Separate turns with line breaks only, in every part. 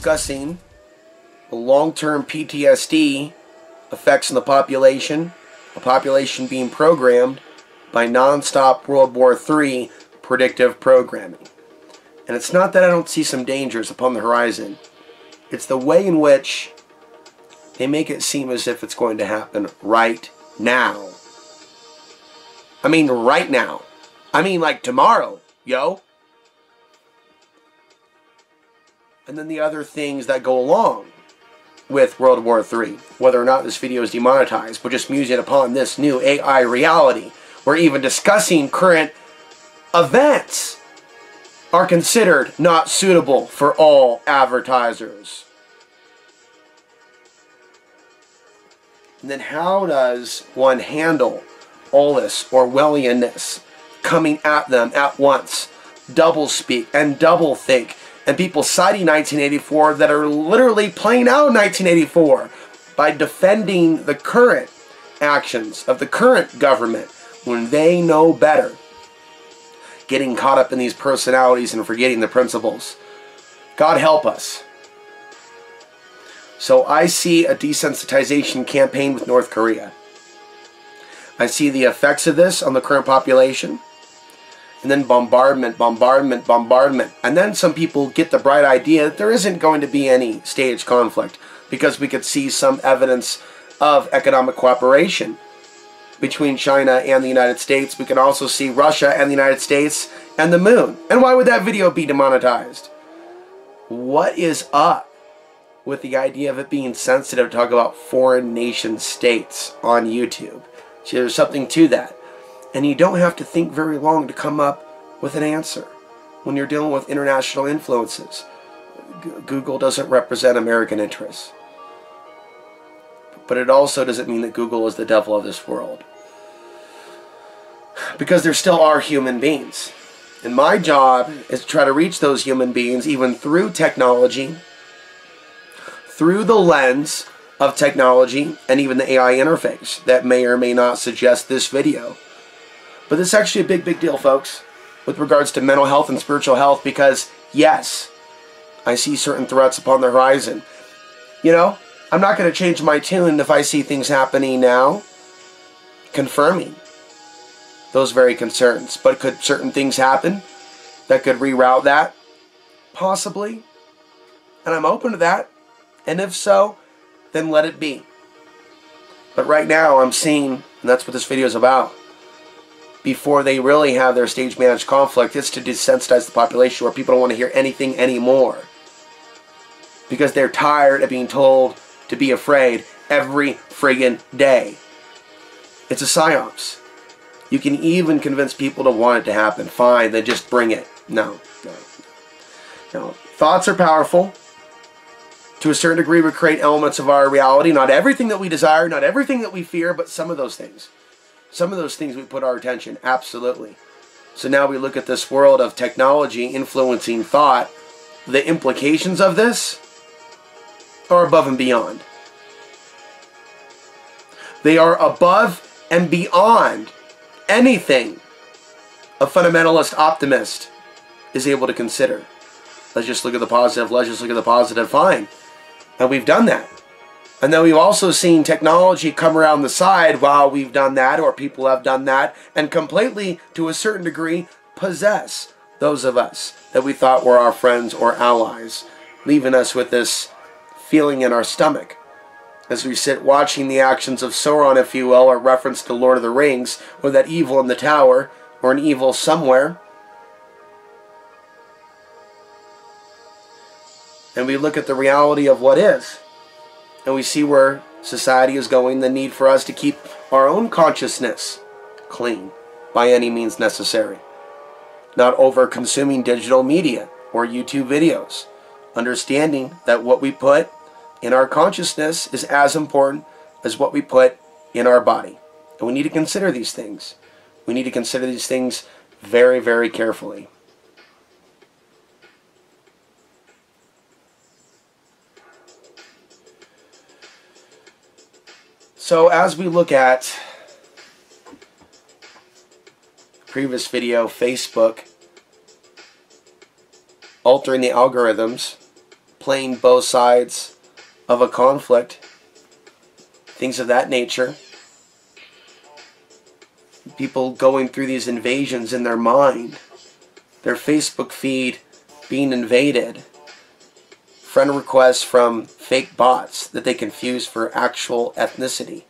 discussing the long-term PTSD effects on the population, a population being programmed by non-stop World War III predictive programming. And it's not that I don't see some dangers upon the horizon. It's the way in which they make it seem as if it's going to happen right now. I mean right now. I mean like tomorrow, yo. And then the other things that go along with World War III, whether or not this video is demonetized, but just musing upon this new AI reality, where even discussing current events are considered not suitable for all advertisers. And then how does one handle all this Orwellianness coming at them at once? Double speak and double think. And people citing 1984 that are literally playing out 1984 by defending the current actions of the current government when they know better. Getting caught up in these personalities and forgetting the principles. God help us. So I see a desensitization campaign with North Korea. I see the effects of this on the current population. And then bombardment, bombardment, bombardment. And then some people get the bright idea that there isn't going to be any staged conflict because we could see some evidence of economic cooperation between China and the United States. We can also see Russia and the United States and the moon. And why would that video be demonetized? What is up with the idea of it being sensitive to talk about foreign nation states on YouTube? See, there's something to that. And you don't have to think very long to come up with an answer when you're dealing with international influences. Google doesn't represent American interests. But it also doesn't mean that Google is the devil of this world. Because there still are human beings. And my job is to try to reach those human beings even through technology, through the lens of technology, and even the AI interface that may or may not suggest this video. But this is actually a big deal, folks, with regards to mental health and spiritual health, because, yes, I see certain threats upon the horizon. You know, I'm not going to change my tune if I see things happening now, confirming those very concerns. But could certain things happen that could reroute that? Possibly. And I'm open to that. And if so, then let it be. But right now I'm seeing, and that's what this video is about, before they really have their stage managed conflict, it's to desensitize the population where people don't want to hear anything anymore. Because they're tired of being told to be afraid every friggin' day. It's a psyops. You can even convince people to want it to happen. Fine, then just bring it. No. Thoughts are powerful. To a certain degree, we create elements of our reality. Not everything that we desire, not everything that we fear, but some of those things. Some of those things we put our attention, absolutely. So now we look at this world of technology influencing thought. The implications of this are above and beyond. They are above and beyond anything a fundamentalist optimist is able to consider. Let's just look at the positive. Let's just look at the positive. Fine. And we've done that. And then we've also seen technology come around the side while we've done that, or people have done that, and completely, to a certain degree, possess those of us that we thought were our friends or allies, leaving us with this feeling in our stomach as we sit watching the actions of Sauron, if you will, or reference to Lord of the Rings, or that evil in the tower, or an evil somewhere. And we look at the reality of what is. And we see where society is going, the need for us to keep our own consciousness clean by any means necessary. Not over-consuming digital media or YouTube videos. Understanding that what we put in our consciousness is as important as what we put in our body. And we need to consider these things. We need to consider these things very, very carefully. So as we look at the previous video, Facebook altering the algorithms, playing both sides of a conflict, things of that nature. People going through these invasions in their mind, their Facebook feed being invaded, friend requests from fake bots that they confuse for actual ethnicity.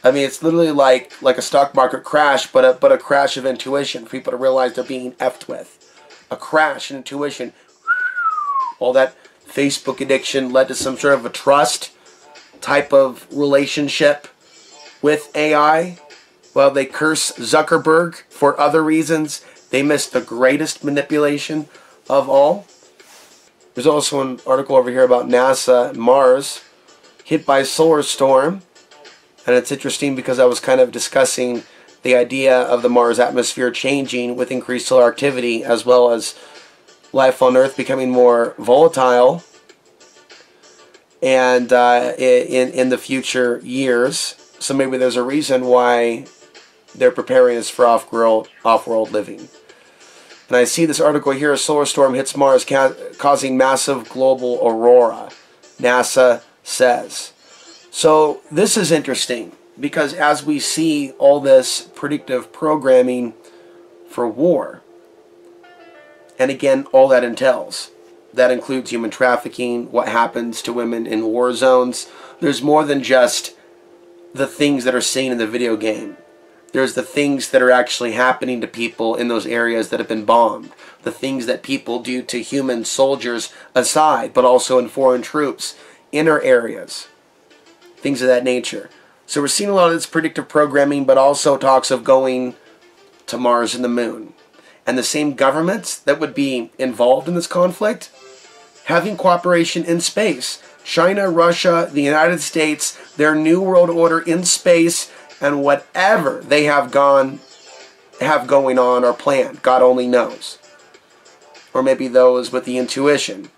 I mean, it's literally like a stock market crash, but a crash of intuition for people to realize they're being effed with. A crash in intuition. All that Facebook addiction led to some sort of a trust type of relationship with AI. Well, they curse Zuckerberg for other reasons. They missed the greatest manipulation of all. There's also an article over here about NASA, Mars, hit by a solar storm. And it's interesting because I was kind of discussing the idea of the Mars atmosphere changing with increased solar activity, as well as life on Earth becoming more volatile and in the future years. So maybe there's a reason why they're preparing us for off-world living. And I see this article here, a solar storm hits Mars causing massive global aurora, NASA says. So this is interesting because as we see all this predictive programming for war, and again, all that entails, that includes human trafficking, what happens to women in war zones. There's more than just the things that are seen in the video game. There's the things that are actually happening to people in those areas that have been bombed. The things that people do to human soldiers aside, but also in foreign troops, inner areas, things of that nature. So we're seeing a lot of this predictive programming, but also talks of going to Mars and the moon. And the same governments that would be involved in this conflict, having cooperation in space. China, Russia, the United States, their New World Order in space, and whatever they have going on or planned, God only knows. Or maybe those with the intuition,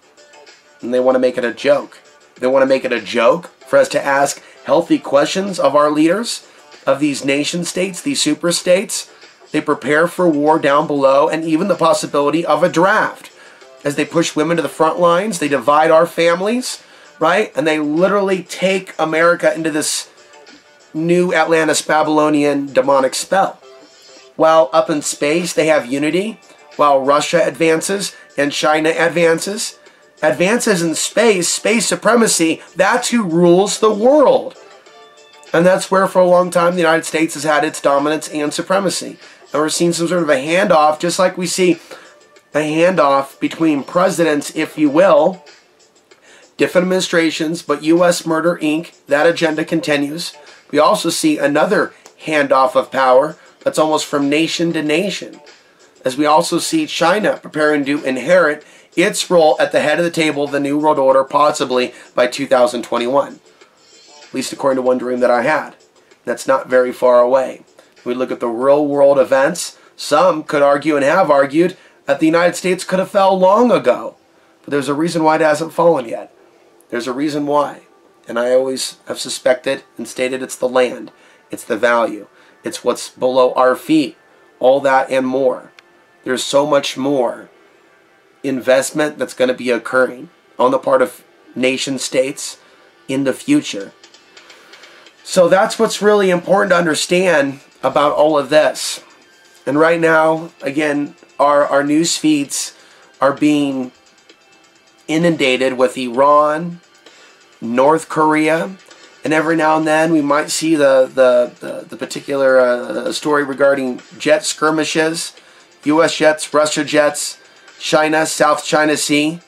and they want to make it a joke. They want to make it a joke for us to ask healthy questions of our leaders, of these nation states, these super states. They prepare for war down below, and even the possibility of a draft. As they push women to the front lines, they divide our families, right? And they literally take America into this new Atlantis Babylonian demonic spell. While up in space they have unity, while Russia advances and China advances in space supremacy, that's who rules the world. And that's where for a long time the United States has had its dominance and supremacy. And we're seeing some sort of a handoff, just like we see a handoff between presidents, if you will, different administrations, but U.S. Murder, Inc., that agenda continues. We also see another handoff of power that's almost from nation to nation, as we also see China preparing to inherit its role at the head of the table of the New World Order, possibly by 2021. At least according to one dream that I had. That's not very far away. We look at the real world events. Some could argue and have argued that the United States could have fell long ago. But there's a reason why it hasn't fallen yet. There's a reason why. And I always have suspected and stated it's the land. It's the value. It's what's below our feet. All that and more. There's so much more investment that's going to be occurring on the part of nation states in the future. So that's what's really important to understand about all of this. And right now, again, our news feeds are being inundated with Iran, North Korea, and every now and then we might see the particular story regarding jet skirmishes, U.S. jets, Russia jets, China, South China Sea.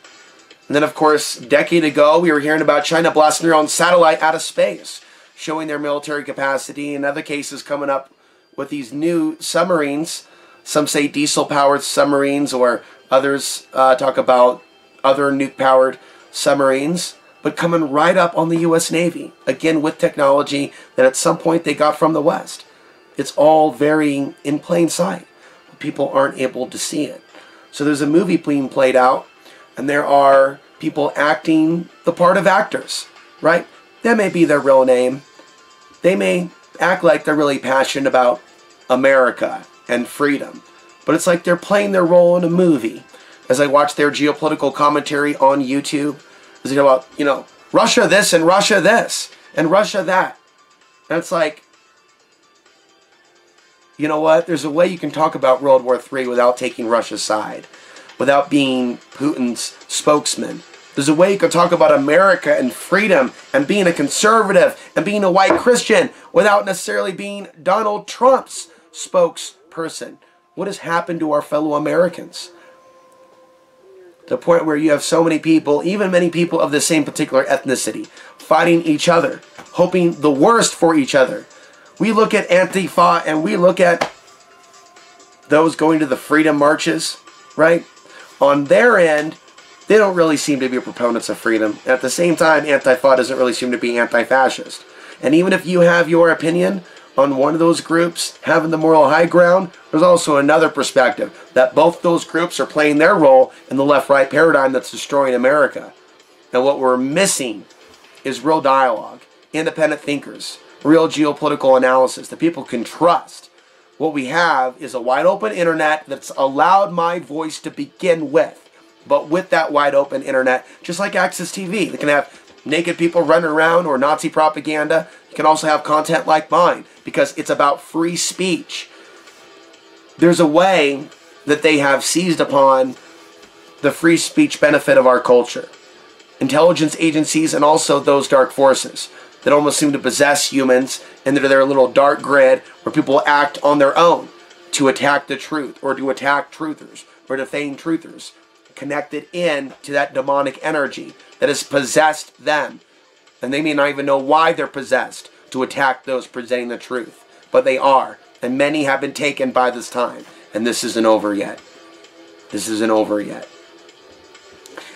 And then, of course, a decade ago, we were hearing about China blasting their own satellite out of space, showing their military capacity. In other cases, coming up with these new submarines. Some say diesel-powered submarines, or others talk about other nuke-powered submarines, but coming right up on the U.S. Navy, again with technology that at some point they got from the West. It's all very in plain sight. People aren't able to see it. So there's a movie being played out, and there are people acting the part of actors, right? That may be their real name. They may act like they're really passionate about America and freedom, but it's like they're playing their role in a movie. As I watch their geopolitical commentary on YouTube, Is about, you know, Russia this and Russia this and Russia that. And it's like, you know what? There's a way you can talk about World War III without taking Russia's side, without being Putin's spokesman. There's a way you can talk about America and freedom and being a conservative and being a white Christian without necessarily being Donald Trump's spokesperson. What has happened to our fellow Americans? The point where you have so many people, even many people of the same particular ethnicity, fighting each other, hoping the worst for each other. We look at Antifa and we look at those going to the freedom marches, right? On their end, they don't really seem to be proponents of freedom. At the same time, Antifa doesn't really seem to be anti-fascist. And even if you have your opinion on one of those groups having the moral high ground, there's also another perspective that both those groups are playing their role in the left-right paradigm that's destroying America. And what we're missing is real dialogue, independent thinkers, real geopolitical analysis that people can trust. What we have is a wide open internet that's allowed my voice to begin with. But with that wide open internet, just like Access TV, they can have naked people running around or Nazi propaganda. You can also have content like mine because it's about free speech. There's a way that they have seized upon the free speech benefit of our culture. Intelligence agencies and also those dark forces that almost seem to possess humans into their little dark grid where people act on their own to attack the truth or to attack truthers or to feign truthers, connected in to that demonic energy that has possessed them. And they may not even know why they're possessed to attack those presenting the truth. But they are. And many have been taken by this time. And this isn't over yet. This isn't over yet.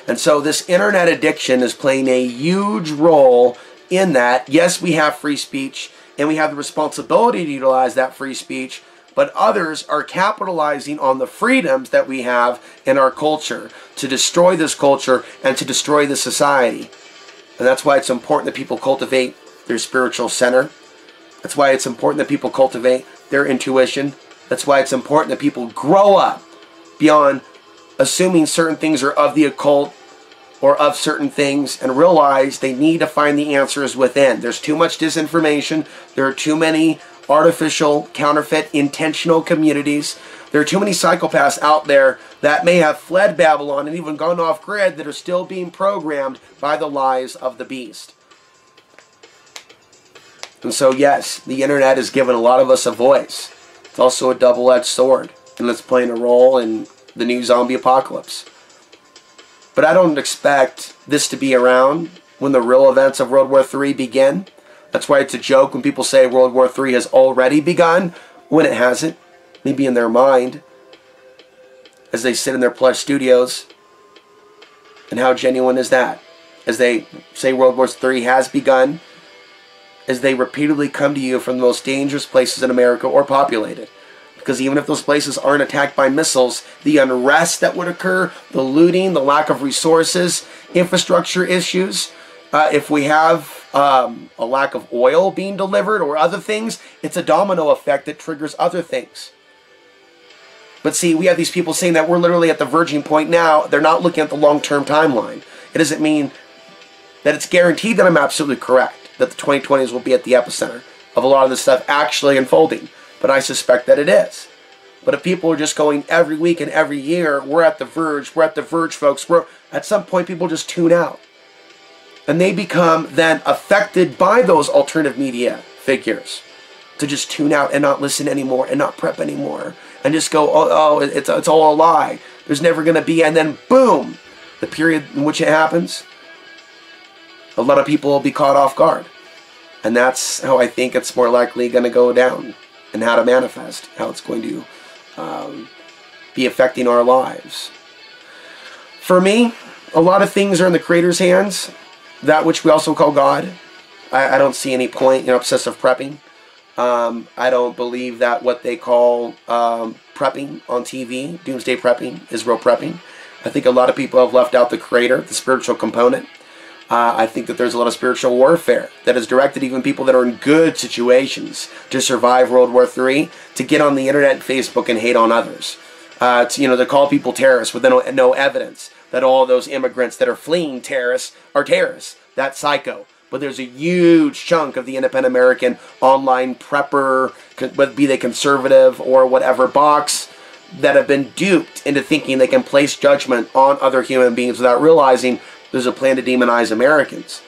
And so this internet addiction is playing a huge role in that. Yes, we have free speech. And we have the responsibility to utilize that free speech. But others are capitalizing on the freedoms that we have in our culture to destroy this culture and to destroy the society. And that's why it's important that people cultivate their spiritual center. That's why it's important that people cultivate their intuition. That's why it's important that people grow up beyond assuming certain things are of the occult or of certain things and realize they need to find the answers within. There's too much disinformation. There are too many artificial, counterfeit, intentional communities. There are too many psychopaths out there that may have fled Babylon and even gone off grid that are still being programmed by the lies of the beast. And so yes, the internet has given a lot of us a voice. It's also a double-edged sword, and it's playing a role in the new zombie apocalypse. But I don't expect this to be around when the real events of World War III begin. That's why it's a joke when people say World War III has already begun, when it hasn't. Maybe in their mind, as they sit in their plush studios. And how genuine is that? As they say World War III has begun, as they repeatedly come to you from the most dangerous places in America or populated. Because even if those places aren't attacked by missiles, the unrest that would occur, the looting, the lack of resources, infrastructure issues, if we have a lack of oil being delivered or other things, it's a domino effect that triggers other things. But see, we have these people saying that we're literally at the verging point now. They're not looking at the long-term timeline. It doesn't mean that it's guaranteed that I'm absolutely correct, that the 2020s will be at the epicenter of a lot of this stuff actually unfolding. But I suspect that it is. But if people are just going every week and every year, we're at the verge, folks. At some point, people just tune out. And they become then affected by those alternative media figures to just tune out and not listen anymore and not prep anymore. And just go, oh, it's all a lie. There's never going to be, and then boom, the period in which it happens, a lot of people will be caught off guard. And that's how I think it's more likely going to go down and how to manifest, how it's going to be affecting our lives. For me, a lot of things are in the Creator's hands, that which we also call God. I don't see any point in obsessive prepping. I don't believe that what they call prepping on TV, doomsday prepping, is real prepping. I think a lot of people have left out the Creator, the spiritual component. I think that there's a lot of spiritual warfare that is directed even people that are in good situations to survive World War III to get on the internet and Facebook and hate on others. To call people terrorists with no evidence that all those immigrants that are fleeing terrorists are terrorists. That's psycho. But there's a huge chunk of the independent American online prepper, be they conservative or whatever box, that have been duped into thinking they can place judgment on other human beings without realizing there's a plan to demonize Americans.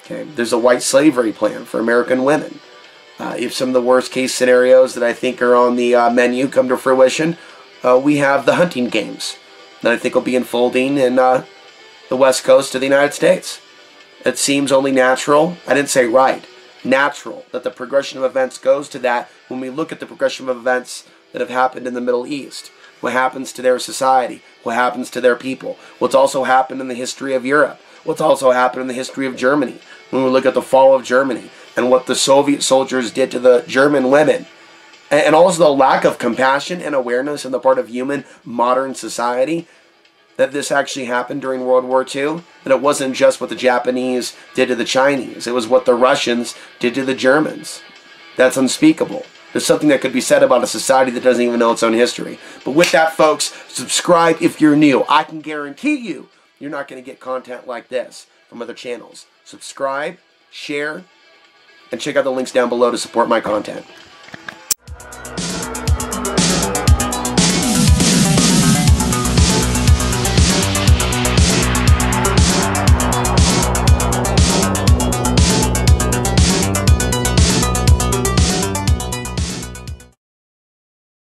Okay, there's a white slavery plan for American women. If some of the worst case scenarios that I think are on the menu come to fruition, we have the hunting games that I think will be unfolding in the west coast of the United States. It seems only natural, I didn't say right, natural, that the progression of events goes to that when we look at the progression of events that have happened in the Middle East. What happens to their society? What happens to their people? What's also happened in the history of Europe? What's also happened in the history of Germany? When we look at the fall of Germany and what the Soviet soldiers did to the German women, and also the lack of compassion and awareness on the part of human modern society, that this actually happened during World War II, that it wasn't just what the Japanese did to the Chinese, it was what the Russians did to the Germans. That's unspeakable. There's something that could be said about a society that doesn't even know its own history. But with that, folks, subscribe if you're new. I can guarantee you, you're not going to get content like this from other channels. Subscribe, share, and check out the links down below to support my content.